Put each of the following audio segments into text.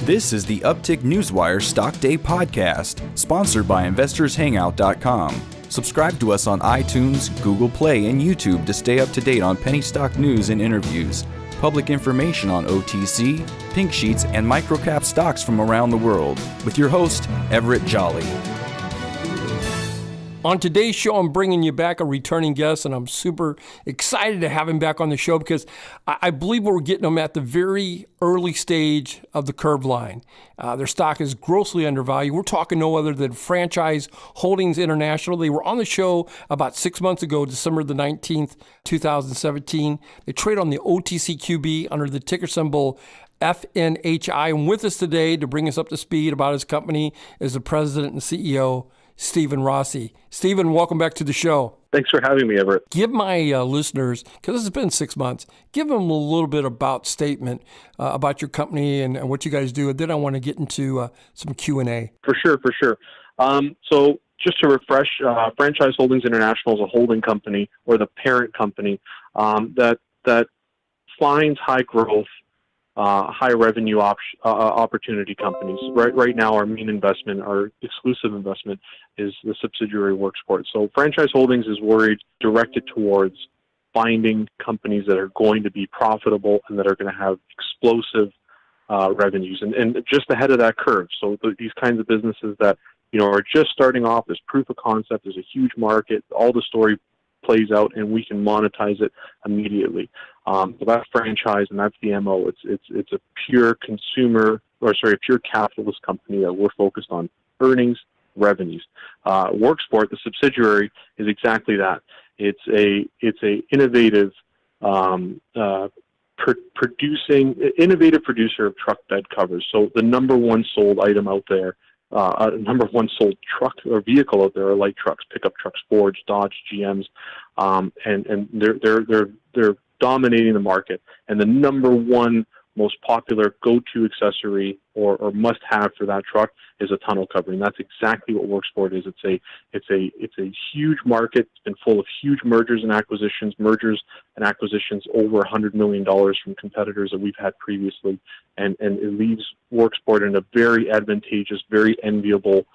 This is the Uptick Newswire Stock Day podcast, sponsored by InvestorsHangout.com. Subscribe to us on iTunes, Google Play, and YouTube to stay up to date on penny stock news and interviews, public information on OTC, pink sheets, and microcap stocks from around the world, with your host, Everett Jolly. On today's show, I'm bringing you back a returning guest, and I'm super excited to have him back on the show because I believe we're getting them at the very early stage of the curve line. Their stock is grossly undervalued. We're talking no other than FNHI Holdings International. They were on the show about 6 months ago, December the 19th, 2017. They trade on the OTCQB under the ticker symbol FNHI. And with us today to bring us up to speed about his company is the president and CEO, Stephen Rossi. Stephen, welcome back to the show. Thanks for having me, Everett. Give my listeners, because this has been 6 months, give them a little bit about statement about your company and what you guys do, and then I want to get into some Q&A. For sure. So just to refresh, FNHI Holdings International is a holding company, or the parent company, that finds high growth, high revenue opportunity companies. Right now, our main investment, our exclusive investment, is the subsidiary Worksport. So FNHI Holdings is directed towards finding companies that are going to be profitable and that are going to have explosive revenues, and just ahead of that curve. So these kinds of businesses that are just starting off, there's proof of concept, there's a huge market, all the story plays out, and we can monetize it immediately. So that's franchise, and that's the MO. It's a pure pure capitalist company that we're focused on earnings, revenues. Worksport, the subsidiary, is exactly that. It's a innovative producer of truck bed covers. So the number one sold item out there, number one sold truck or vehicle out there are light trucks, pickup trucks, Fords, Dodge, GMs, and they're dominating the market. And the number one most popular go-to accessory or must-have for that truck is a tonneau covering. That's exactly what Worksport is. It's a huge market. It's been full of huge mergers and acquisitions over $100 million from competitors that we've had previously, and it leaves Worksport in a very advantageous, very enviable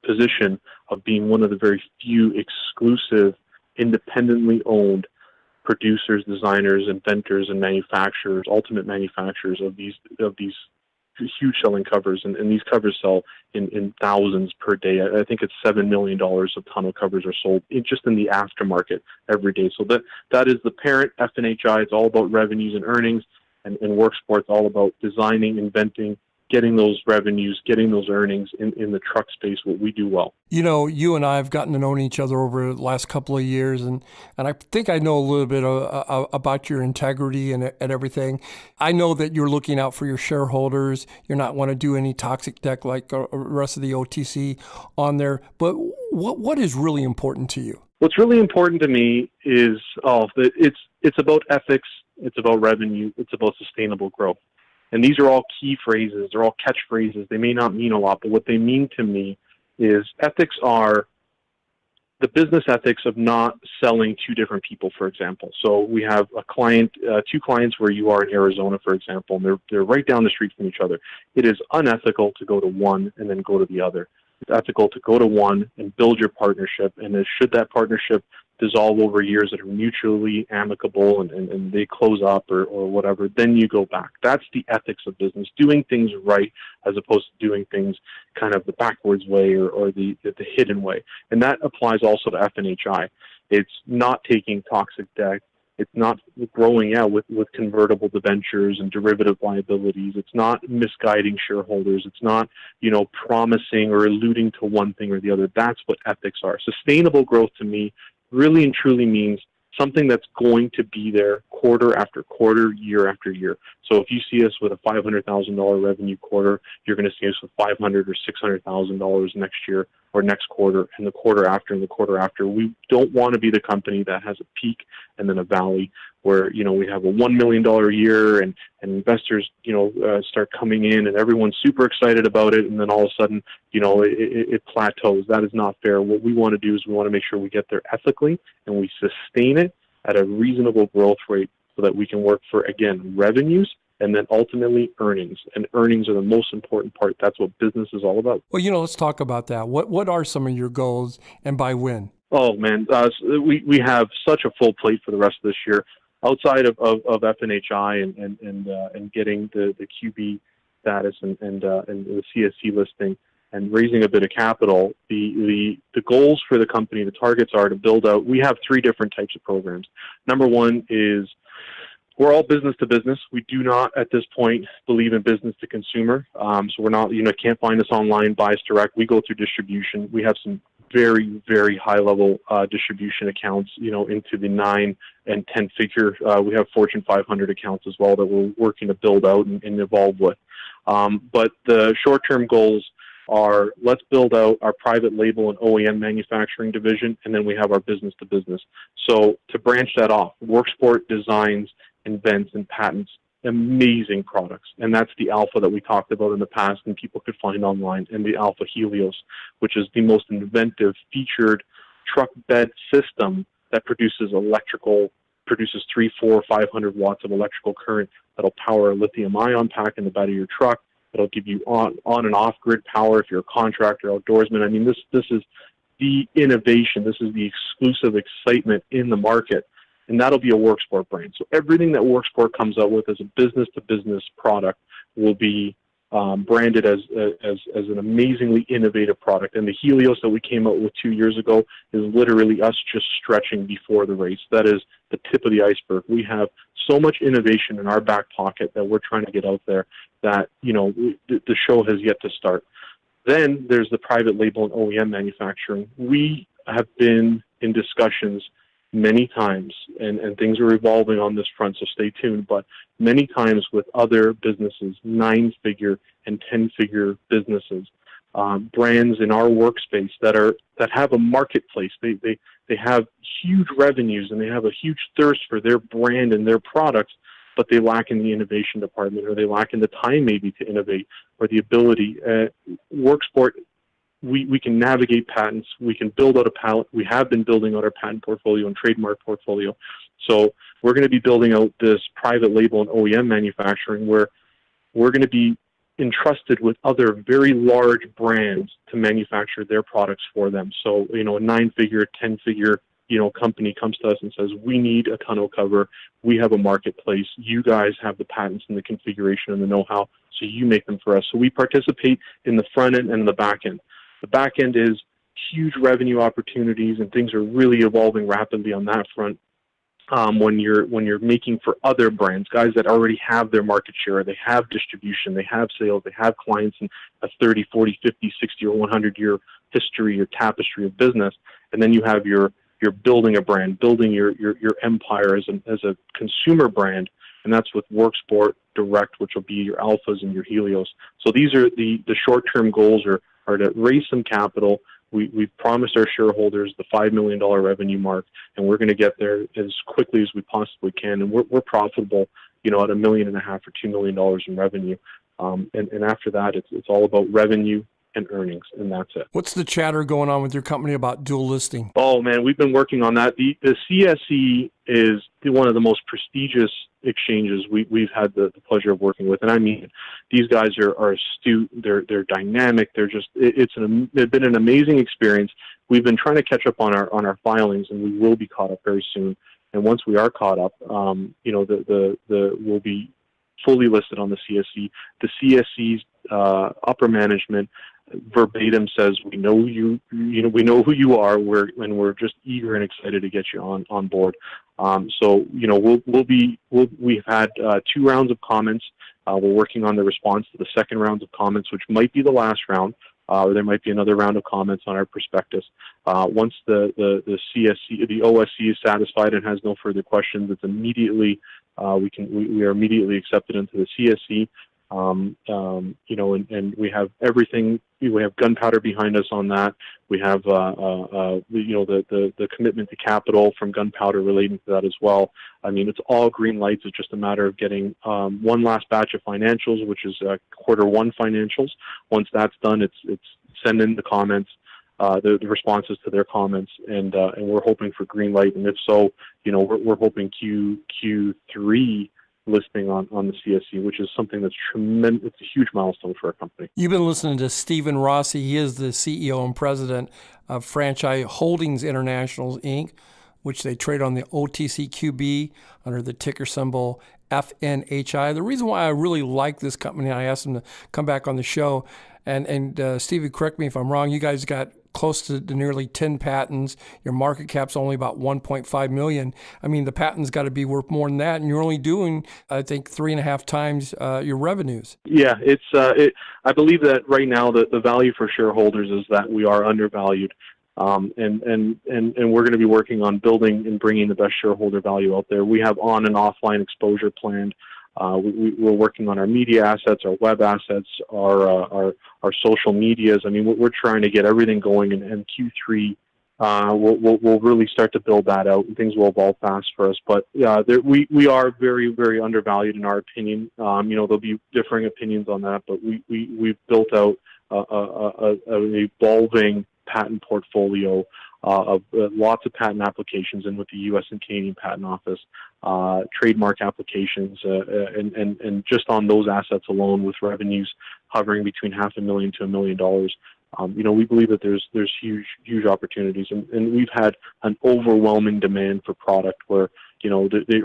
position of being one of the very few exclusive, independently owned producers, designers, inventors, and manufacturers, ultimate manufacturers of these huge selling covers, and these covers sell in thousands per day. I think it's $7 million of tonneau covers are sold just in the aftermarket every day. So that is the parent, FNHI. It's all about revenues and earnings, and Worksport's all about designing, inventing, getting those revenues, getting those earnings in the truck space, what we do well. You and I have gotten to know each other over the last couple of years, and I think I know a little bit about your integrity and everything. I know that you're looking out for your shareholders. You're not want to do any toxic debt like the rest of the OTC on there. But what is really important to you? What's really important to me is it's about ethics, it's about revenue, it's about sustainable growth. And these are all key phrases. They're all catchphrases. They may not mean a lot, but what they mean to me is ethics are the business ethics of not selling two different people, for example. So we have two clients where you are in Arizona, for example, and they're right down the street from each other. It is unethical to go to one and then go to the other. It's ethical to go to one and build your partnership, and should that partnership dissolve over years that are mutually amicable and they close up or whatever, then you go back. That's the ethics of business, doing things right as opposed to doing things kind of the backwards way or the hidden way. And that applies also to FNHI. It's not taking toxic debt. It's not growing out with convertible debentures and derivative liabilities. It's not misguiding shareholders. It's not, promising or alluding to one thing or the other. That's what ethics are. Sustainable growth to me really and truly means something that's going to be there quarter after quarter, year after year. So if you see us with a $500,000 revenue quarter, you're going to see us with $500,000 or $600,000 next year or next quarter and the quarter after and the quarter after. We don't want to be the company that has a peak and then a valley where, we have a $1 million a year and investors, start coming in and everyone's super excited about it. And then all of a sudden, it plateaus. That is not fair. What we want to do is we want to make sure we get there ethically and we sustain it at a reasonable growth rate so that we can work for, again, revenues and then ultimately earnings. And earnings are the most important part. That's what business is all about. Well, let's talk about that. What are some of your goals, and by when? Oh man, we have such a full plate for the rest of this year. Outside of FNHI and getting the QB status and the CSC listing and raising a bit of capital, the goals for the company, the targets are to build out. We have 3 different types of programs. Number one is we're all business to business. We do not at this point believe in business to consumer. So we're not, can't find us online, buy us direct. We go through distribution. We have some very, very high level distribution accounts, into the 9 and 10 figure. We have Fortune 500 accounts as well that we're working to build out and evolve with. But the short-term goals are, let's build out our private label and OEM manufacturing division, and then we have our business to business. So to branch that off, Worksport designs, invents, and patents amazing products. And that's the Alpha that we talked about in the past and people could find online, and the Alpha Helios, which is the most inventive featured truck bed system that produces 3, 4, 500 watts of electrical current that'll power a lithium ion pack in the bed of your truck. It'll give you on and off grid power if you're a contractor, outdoorsman. I mean, this is the innovation. This is the exclusive excitement in the market. And that'll be a Worksport brand. So everything that Worksport comes out with as a business-to-business product will be branded as an amazingly innovative product. And the Helios that we came out with 2 years ago is literally us just stretching before the race. That is the tip of the iceberg. We have so much innovation in our back pocket that we're trying to get out there that, the show has yet to start. Then there's the private label and OEM manufacturing. We have been in discussions many times, and things are evolving on this front, so stay tuned, but many times with other businesses, 9-figure and 10-figure businesses, brands in our workspace that have a marketplace. They have huge revenues and they have a huge thirst for their brand and their products, but they lack in the innovation department, or they lack in the time maybe to innovate, or the ability. Worksport, we can navigate patents. We can build out a palette. We have been building out our patent portfolio and trademark portfolio. So we're going to be building out this private label and OEM manufacturing where we're going to be entrusted with other very large brands to manufacture their products for them. So, a 9-figure, 10-figure, company comes to us and says, we need a tonneau cover. We have a marketplace. You guys have the patents and the configuration and the know-how, so you make them for us. So we participate in the front end and the back end. The back end is huge revenue opportunities, and things are really evolving rapidly on that front. When you're making for other brands, guys that already have their market share, they have distribution, they have sales, they have clients in a 30, 40, 50, 60, or 100-year history or tapestry of business, and then you're building a brand, building your empire as a consumer brand, and that's with Worksport Direct, which will be your Alphas and your Helios. So these are the short-term goals are to raise some capital. We've promised our shareholders the $5 million revenue mark, and we're going to get there as quickly as we possibly can. And we're profitable, at $1.5 million or $2 million in revenue. And after that, it's all about revenue and earnings, and that's it. What's the chatter going on with your company about dual listing? Oh man, we've been working on that. The CSE is one of the most prestigious exchanges we've had the pleasure of working with, and I mean, these guys are astute. They're dynamic. It's been an amazing experience. We've been trying to catch up on our filings, and we will be caught up very soon. And once we are caught up, we'll be fully listed on the CSE. The CSE's upper management verbatim says, we know you, we know who you are. We're just eager and excited to get you on board. So we've had 2 rounds of comments. We're working on the response to the second round of comments, which might be the last round, or there might be another round of comments on our prospectus. Once the CSC, the OSC is satisfied and has no further questions, it's immediately we are immediately accepted into the CSC. And we have everything. We have gunpowder behind us on that. We have, the commitment to capital from gunpowder relating to that as well. I mean, it's all green lights. It's just a matter of getting one last batch of financials, which is Q1 financials. Once that's done, it's send in the comments, the responses to their comments, and we're hoping for green light. And if so, we're hoping Q3. listing on the CSE, which is something that's tremendous. It's a huge milestone for our company. You've been listening to Stephen Rossi. He is the CEO and president of FNHI Holdings International, Inc., which they trade on the OTCQB under the ticker symbol FNHI. The reason why I really like this company, I asked him to come back on the show, and Stevie, correct me if I'm wrong, you guys got close to nearly 10 patents. Your market cap's only about 1.5 million. I mean, the patents got to be worth more than that, and you're only doing, I think, 3.5 times your revenues. Yeah, I believe that right now the value for shareholders is that we are undervalued. And we're going to be working on building and bringing the best shareholder value out there. We have on and offline exposure planned. We're working on our media assets, our web assets, our social medias. I mean, we're trying to get everything going, and Q3 we'll really start to build that out, and things will evolve fast for us. But we are very, very undervalued in our opinion. There'll be differing opinions on that, but we've built out an evolving patent portfolio of lots of patent applications in with the U.S. and Canadian Patent Office, trademark applications, and just on those assets alone, with revenues hovering between $500,000 to $1 million, we believe that there's huge opportunities, and we've had an overwhelming demand for product where the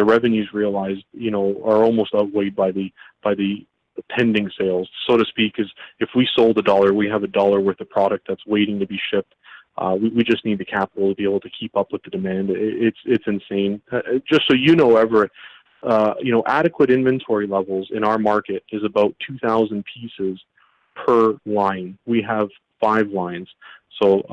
revenues realized are almost outweighed by the pending sales, so to speak. Is if we sold $1, we have $1 worth of product that's waiting to be shipped. We just need the capital to be able to keep up with the demand. It's insane. Just so you know, Everett, adequate inventory levels in our market is about 2,000 pieces per line. We have 5 lines. So,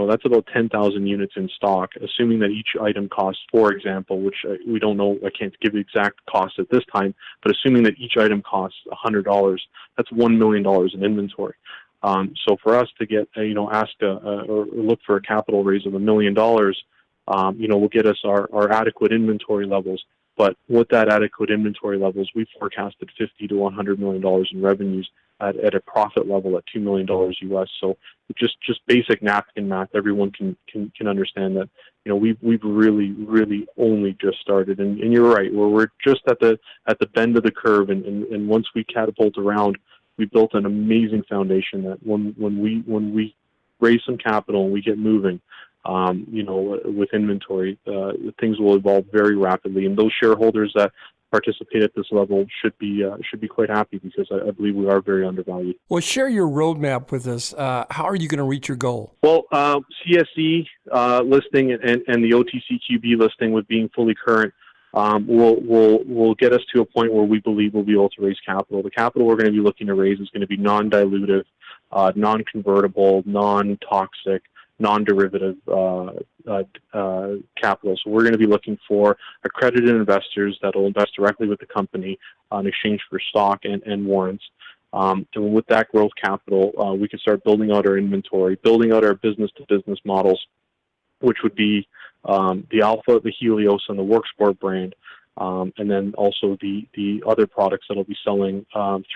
that's about 10,000 units in stock, assuming that each item costs, for example, which we don't know, I can't give the exact cost at this time, but assuming that each item costs $100, that's $1 million in inventory. So for us to get, asked or look for a capital raise of $1 million, will get us our adequate inventory levels. But with that adequate inventory levels, we forecasted $50 to $100 million in revenues at a profit level at $2 million US. So just basic napkin math, everyone can understand that. We've really only just started, and you're right. We're just at the bend of the curve, and once we catapult around, we built an amazing foundation that when we raise some capital and we get moving, with inventory, things will evolve very rapidly, and those shareholders that participate at this level should be quite happy, because I believe we are very undervalued. Well, share your roadmap with us. How are you going to reach your goal? Well, CSE listing and the OTCQB listing, with being fully current, will get us to a point where we believe we'll be able to raise capital. The capital we're going to be looking to raise is going to be non-dilutive, non-convertible, non-toxic, non-derivative capital. So we're going to be looking for accredited investors that will invest directly with the company in exchange for stock and warrants. And with that growth capital, we can start building out our inventory, building out our business-to-business models, which would be the Alpha, the Helios, and the Worksport brand, and then also the other products that will be selling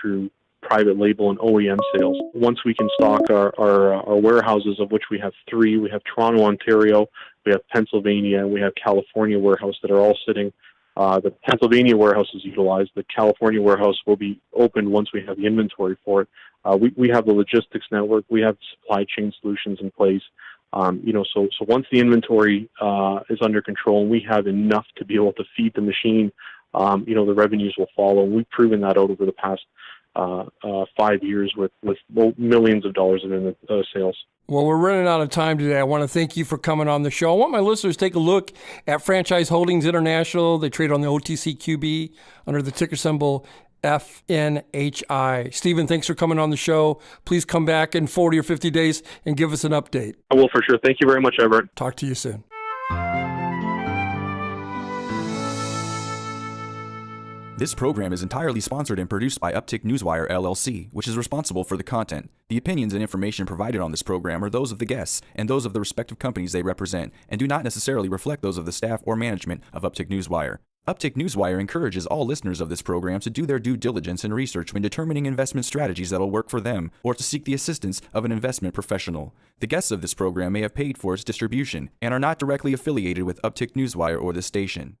through private label and OEM sales. Once we can stock our warehouses, of which we have 3, we have Toronto, Ontario, we have Pennsylvania, and we have California warehouse that are all sitting. The Pennsylvania warehouse is utilized. The California warehouse will be opened once we have the inventory for it. We have the logistics network. We have supply chain solutions in place. So once the inventory is under control and we have enough to be able to feed the machine, the revenues will follow. We've proven that out over the past 5 years with millions of dollars in sales. Well, we're running out of time today. I want to thank you for coming on the show. I want my listeners to take a look at FNHI Holdings International. They trade on the OTCQB under the ticker symbol FNHI. Stephen, thanks for coming on the show. Please come back in 40 or 50 days and give us an update. I will, for sure. Thank you very much, Everett. Talk to you soon. This program is entirely sponsored and produced by Uptick Newswire, LLC, which is responsible for the content. The opinions and information provided on this program are those of the guests and those of the respective companies they represent, and do not necessarily reflect those of the staff or management of Uptick Newswire. Uptick Newswire encourages all listeners of this program to do their due diligence and research when determining investment strategies that will work for them, or to seek the assistance of an investment professional. The guests of this program may have paid for its distribution and are not directly affiliated with Uptick Newswire or this station.